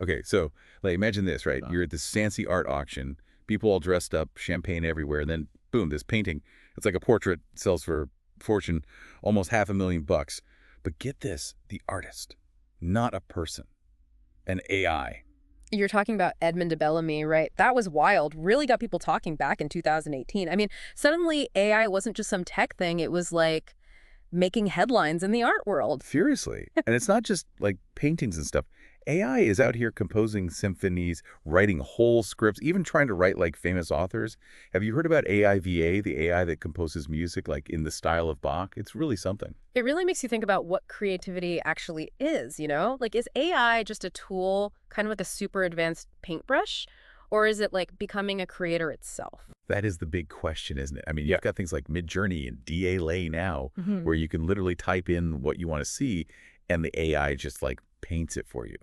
Okay, so like imagine this, right? You're at this fancy art auction, people all dressed up, champagne everywhere, and then boom, this painting. It's like a portrait, sells for fortune, almost $500,000 bucks. But get this, the artist, not a person, an AI. You're talking about Edmund de Bellamy, right? That was wild. Really got people talking back in 2018. I mean, suddenly AI wasn't just some tech thing. It was like making headlines in the art world. Seriously. And it's not just like paintings and stuff. AI is out here composing symphonies, writing whole scripts, even trying to write like famous authors. Have you heard about AIVA, the AI that composes music like in the style of Bach? It's really something. It really makes you think about what creativity actually is, you know? Like, is AI just a tool, kind of like a super advanced paintbrush? Or is it like becoming a creator itself? That is the big question, isn't it? I mean, Yeah. you've got things like Midjourney and DALA now, Hmm. where you can literally type in what you want to see, and the AI just like paints it for you.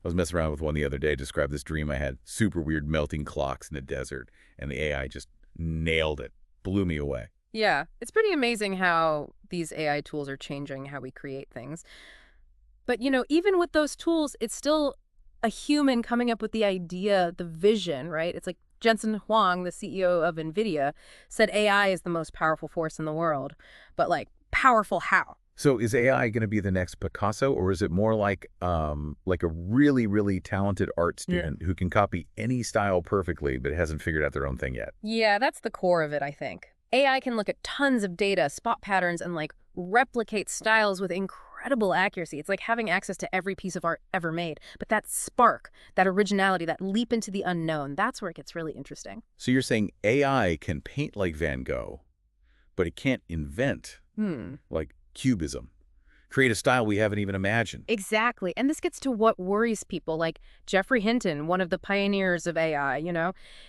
I was messing around with one the other day, described this dream I had, super weird melting clocks in the desert, and the AI just nailed it, blew me away. Yeah, it's pretty amazing how these AI tools are changing how we create things. But, even with those tools, it's still a human coming up with the idea, the vision, right? It's like Jensen Huang, the CEO of NVIDIA, said AI is the most powerful force in the world. But, like, powerful how? So is AI going to be the next Picasso, or is it more like a really, really talented art Yeah. student who can copy any style perfectly but hasn't figured out their own thing yet? Yeah, that's the core of it, I think. AI can look at tons of data, spot patterns, and like replicate styles with incredible accuracy. It's like having access to every piece of art ever made. But that spark, that originality, that leap into the unknown, that's where it gets really interesting. So you're saying AI can paint like Van Gogh, but it can't invent Hmm. like cubism, create a style we haven't even imagined. Exactly. And this gets to what worries people, like Jeffrey Hinton, one of the pioneers of AI.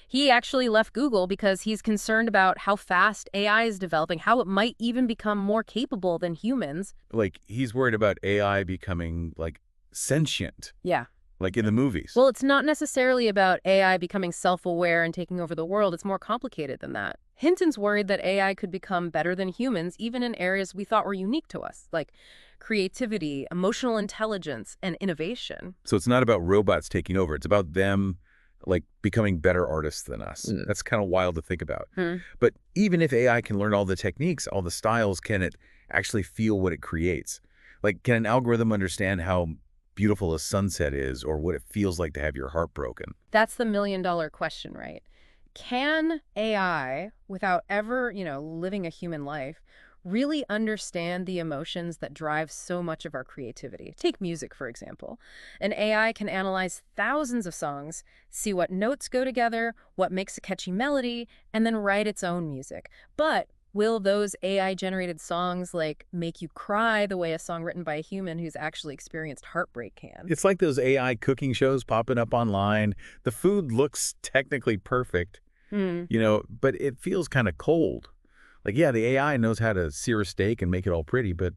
He actually left Google because he's concerned about how fast AI is developing, how it might even become more capable than humans. Like he's worried about AI becoming like sentient, Yeah. like in the movies. Well, it's not necessarily about AI becoming self-aware and taking over the world. It's more complicated than that. Hinton's worried that AI could become better than humans, even in areas we thought were unique to us, like creativity, emotional intelligence, and innovation. So it's not about robots taking over. It's about them like becoming better artists than us. That's kind of wild to think about. Hmm. But even if AI can learn all the techniques, all the styles, can it actually feel what it creates? Like, can an algorithm understand how beautiful a sunset is or what it feels like to have your heart broken? That's the million-dollar question, right? Can AI, without ever, living a human life, really understand the emotions that drive so much of our creativity? Take music, for example. An AI can analyze thousands of songs, see what notes go together, what makes a catchy melody, and then write its own music. But will those AI-generated songs, like, make you cry the way a song written by a human who's actually experienced heartbreak can? It's like those AI cooking shows popping up online. The food looks technically perfect, Hmm. but it feels kind of cold. Like, yeah, the AI knows how to sear a steak and make it all pretty, but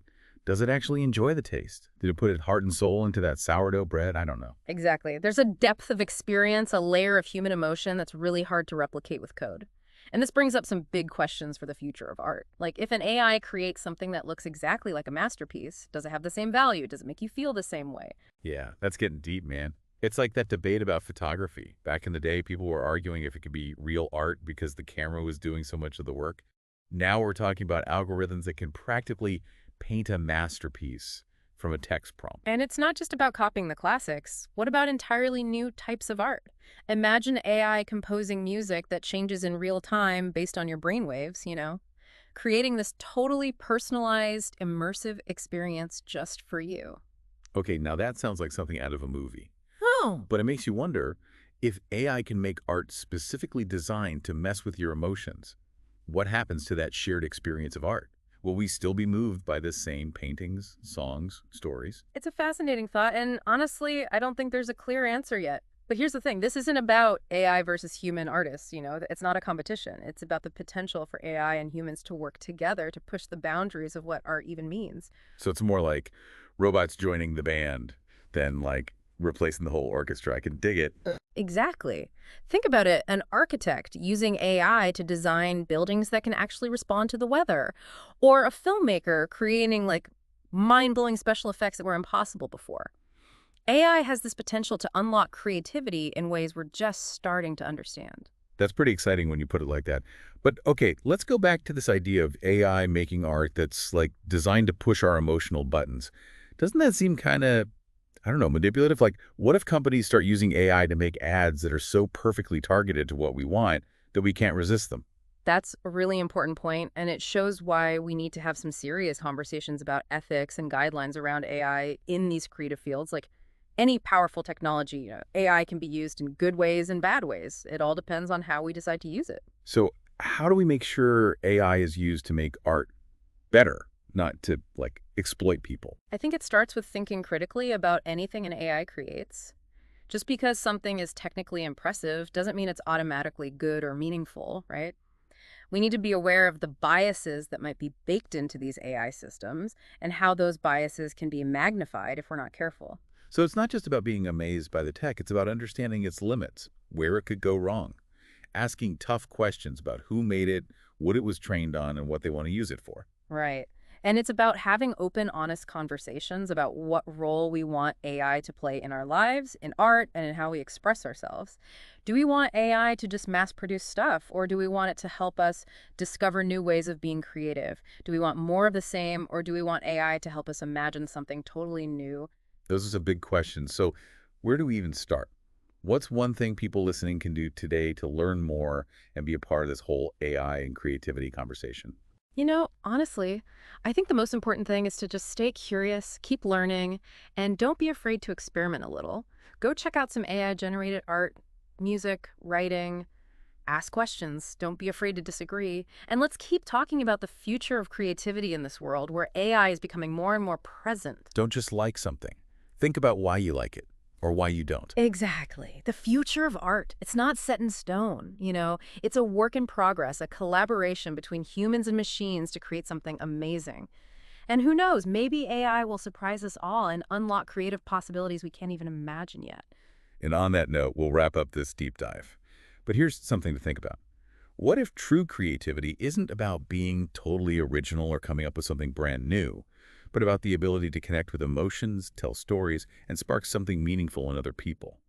does it actually enjoy the taste? Did it put its heart and soul into that sourdough bread? I don't know. Exactly. There's a depth of experience, a layer of human emotion that's really hard to replicate with code. And this brings up some big questions for the future of art. Like, if an AI creates something that looks exactly like a masterpiece, does it have the same value? Does it make you feel the same way? Yeah, that's getting deep, man. It's like that debate about photography. Back in the day, people were arguing if it could be real art because the camera was doing so much of the work. Now we're talking about algorithms that can practically paint a masterpiece from a text prompt. And it's not just about copying the classics. What about entirely new types of art? Imagine AI composing music that changes in real time based on your brainwaves, creating this totally personalized, immersive experience just for you. Okay, now that sounds like something out of a movie. Oh, But it makes you wonder if AI can make art specifically designed to mess with your emotions. What happens to that shared experience of art? Will we still be moved by the same paintings, songs, stories? it's a fascinating thought, and honestly, I don't think there's a clear answer yet. But here's the thing, this isn't about AI versus human artists. It's not a competition. It's about the potential for AI and humans to work together to push the boundaries of what art even means. So it's more like robots joining the band than like replacing the whole orchestra. I can dig it. Exactly. Think about it, an architect using AI to design buildings that can actually respond to the weather, or a filmmaker creating like mind-blowing special effects that were impossible before. AI has this potential to unlock creativity in ways we're just starting to understand. That's pretty exciting when you put it like that. But okay, let's go back to this idea of AI making art that's like designed to push our emotional buttons. Doesn't that seem kind of, I don't know, manipulative? Like, what if companies start using AI to make ads that are so perfectly targeted to what we want that we can't resist them? That's a really important point, and it shows why we need to have some serious conversations about ethics and guidelines around AI in these creative fields. Like any powerful technology, AI can be used in good ways and bad ways. It all depends on how we decide to use it. So how do we make sure AI is used to make art better, not to like exploit people? I think it starts with thinking critically about anything an AI creates. Just because something is technically impressive doesn't mean it's automatically good or meaningful, right? We need to be aware of the biases that might be baked into these AI systems and how those biases can be magnified if we're not careful. So it's not just about being amazed by the tech, it's about understanding its limits, where it could go wrong, asking tough questions about who made it, what it was trained on, and what they want to use it for. Right. And it's about having open, honest conversations about what role we want AI to play in our lives, in art, and in how we express ourselves. Do we want AI to just mass produce stuff, or do we want it to help us discover new ways of being creative? Do we want more of the same, or do we want AI to help us imagine something totally new? Those are some big questions. So where do we even start? What's one thing people listening can do today to learn more and be a part of this whole AI and creativity conversation? Honestly, I think the most important thing is to just stay curious, keep learning, and don't be afraid to experiment a little. Go check out some AI-generated art, music, writing, ask questions. Don't be afraid to disagree. And let's keep talking about the future of creativity in this world where AI is becoming more and more present. Don't just like something. Think about why you like it or why you don't. Exactly. The future of art. It's not set in stone. It's a work in progress, a collaboration between humans and machines to create something amazing. And who knows, maybe AI will surprise us all and unlock creative possibilities we can't even imagine yet. And on that note, we'll wrap up this deep dive. But here's something to think about. What if true creativity isn't about being totally original or coming up with something brand new, but about the ability to connect with emotions, tell stories, and spark something meaningful in other people?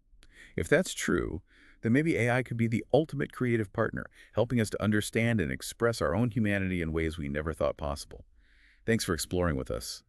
If that's true, then maybe AI could be the ultimate creative partner, helping us to understand and express our own humanity in ways we never thought possible. Thanks for exploring with us.